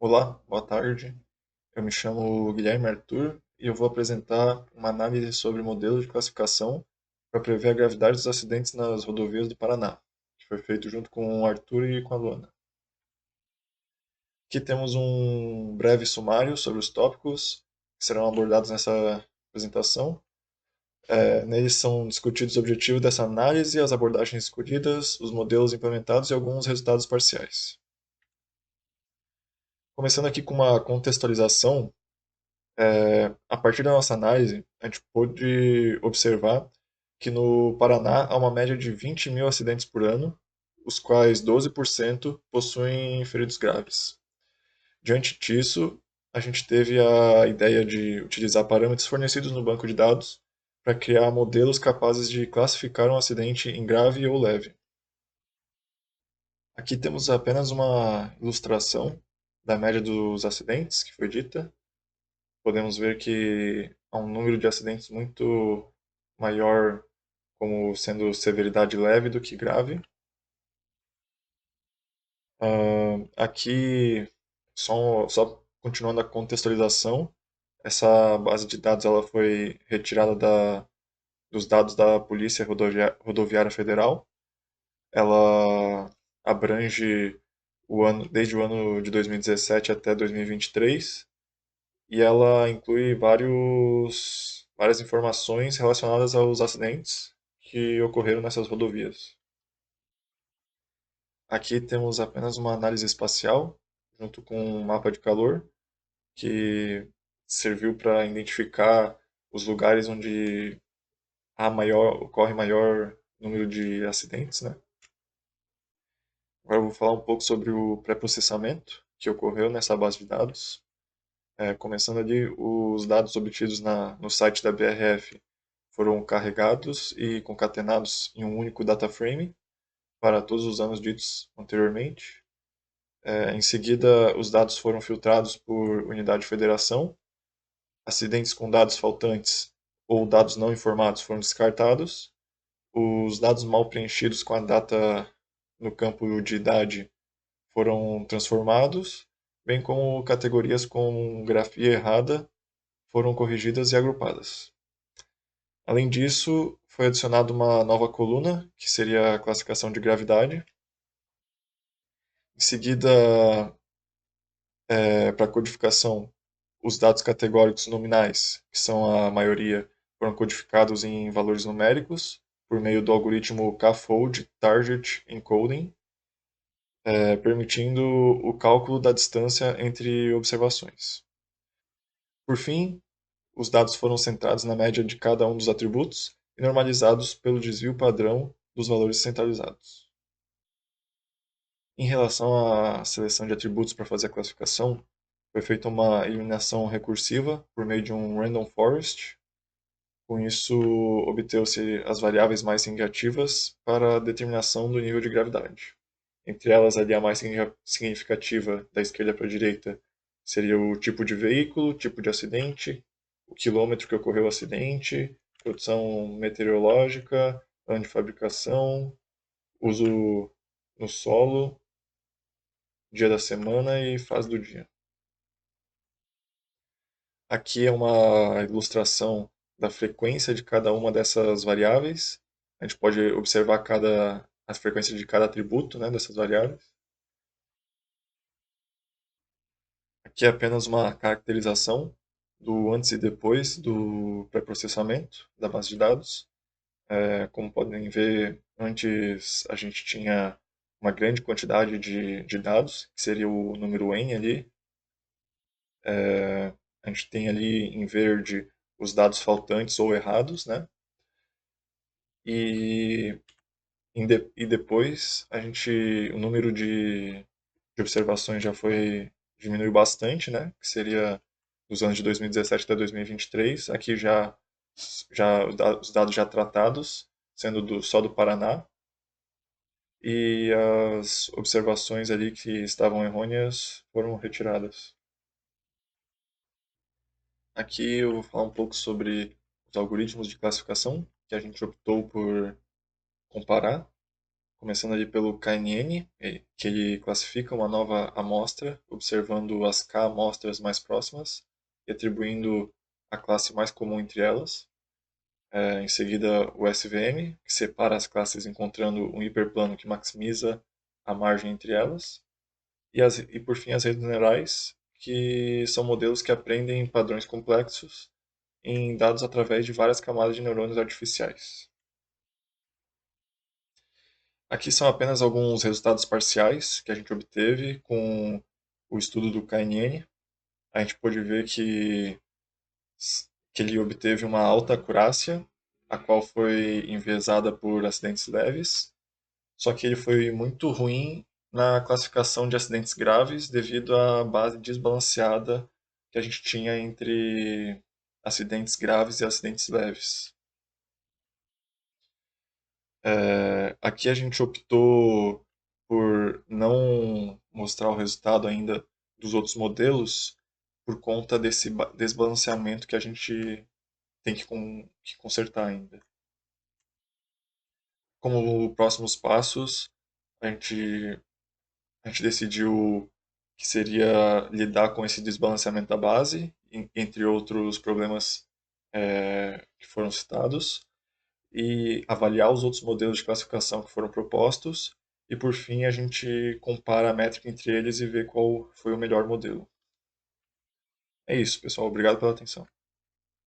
Olá, boa tarde. Eu me chamo Guilherme Arthur e eu vou apresentar uma análise sobre modelos de classificação para prever a gravidade dos acidentes nas rodovias do Paraná, que foi feito junto com o Arthur e com a Luana. Aqui temos um breve sumário sobre os tópicos que serão abordados nessa apresentação. Neles são discutidos os objetivos dessa análise, as abordagens escolhidas, os modelos implementados e alguns resultados parciais. Começando aqui com uma contextualização. A partir da nossa análise, a gente pôde observar que no Paraná há uma média de 20 mil acidentes por ano, os quais 12% possuem feridos graves. Diante disso, a gente teve a ideia de utilizar parâmetros fornecidos no banco de dados para criar modelos capazes de classificar um acidente em grave ou leve. Aqui temos apenas uma ilustração da média dos acidentes que foi dita. Podemos ver que há um número de acidentes muito maior, como sendo severidade leve do que grave. Aqui, só continuando a contextualização, essa base de dados ela foi retirada dos dados da Polícia Rodoviária Federal. Ela abrange desde o ano de 2017 até 2023 e ela inclui várias informações relacionadas aos acidentes que ocorreram nessas rodovias. Aqui temos apenas uma análise espacial, junto com um mapa de calor, que serviu para identificar os lugares onde ocorre maior número de acidentes, né? Agora eu vou falar um pouco sobre o pré-processamento que ocorreu nessa base de dados. Começando ali, os dados obtidos no site da BRF foram carregados e concatenados em um único data frame para todos os anos ditos anteriormente. Em seguida, os dados foram filtrados por unidade de federação. Acidentes com dados faltantes ou dados não informados foram descartados. Os dados mal preenchidos com a data no campo de idade foram transformados, bem como categorias com grafia errada foram corrigidas e agrupadas. Além disso, foi adicionada uma nova coluna, que seria a classificação de gravidade. Em seguida, para a codificação, os dados categóricos nominais, que são a maioria, foram codificados em valores numéricos por meio do algoritmo K-fold Target Encoding, permitindo o cálculo da distância entre observações. Por fim, os dados foram centrados na média de cada um dos atributos e normalizados pelo desvio padrão dos valores centralizados. Em relação à seleção de atributos para fazer a classificação, foi feita uma eliminação recursiva por meio de um random forest. Com isso, obteve-se as variáveis mais significativas para a determinação do nível de gravidade. Entre elas, ali a mais significativa, da esquerda para a direita, seria o tipo de veículo, tipo de acidente, o quilômetro que ocorreu o acidente, produção meteorológica, ano de fabricação, uso no solo, dia da semana e fase do dia. Aqui é uma ilustração da frequência de cada uma dessas variáveis. A gente pode observar a frequência de cada atributo, né, dessas variáveis. Aqui é apenas uma caracterização do antes e depois do pré-processamento da base de dados. Como podem ver, antes a gente tinha uma grande quantidade de dados, que seria o número n ali. A gente tem ali em verde os dados faltantes ou errados, né? E, e depois o número de observações já diminuiu bastante, né? Que seria dos anos de 2017 até 2023. Aqui já os dados já tratados, sendo só do Paraná. E as observações ali que estavam errôneas foram retiradas. Aqui eu vou falar um pouco sobre os algoritmos de classificação que a gente optou por comparar. começando ali pelo KNN, que ele classifica uma nova amostra, observando as K amostras mais próximas e atribuindo a classe mais comum entre elas. Em seguida, o SVM, que separa as classes encontrando um hiperplano que maximiza a margem entre elas. E por fim, as redes neurais, que são modelos que aprendem padrões complexos em dados através de várias camadas de neurônios artificiais. Aqui são apenas alguns resultados parciais que a gente obteve com o estudo do KNN. A gente pôde ver que ele obteve uma alta acurácia, a qual foi enviesada por acidentes leves, só que ele foi muito ruim na classificação de acidentes graves devido à base desbalanceada que a gente tinha entre acidentes graves e acidentes leves. Aqui a gente optou por não mostrar o resultado ainda dos outros modelos por conta desse desbalanceamento que a gente tem que consertar ainda. Como próximos passos, a gente, a gente decidiu que seria lidar com esse desbalanceamento da base, entre outros problemas que foram citados, e avaliar os outros modelos de classificação que foram propostos, e por fim a gente compara a métrica entre eles e vê qual foi o melhor modelo. É isso, pessoal. Obrigado pela atenção.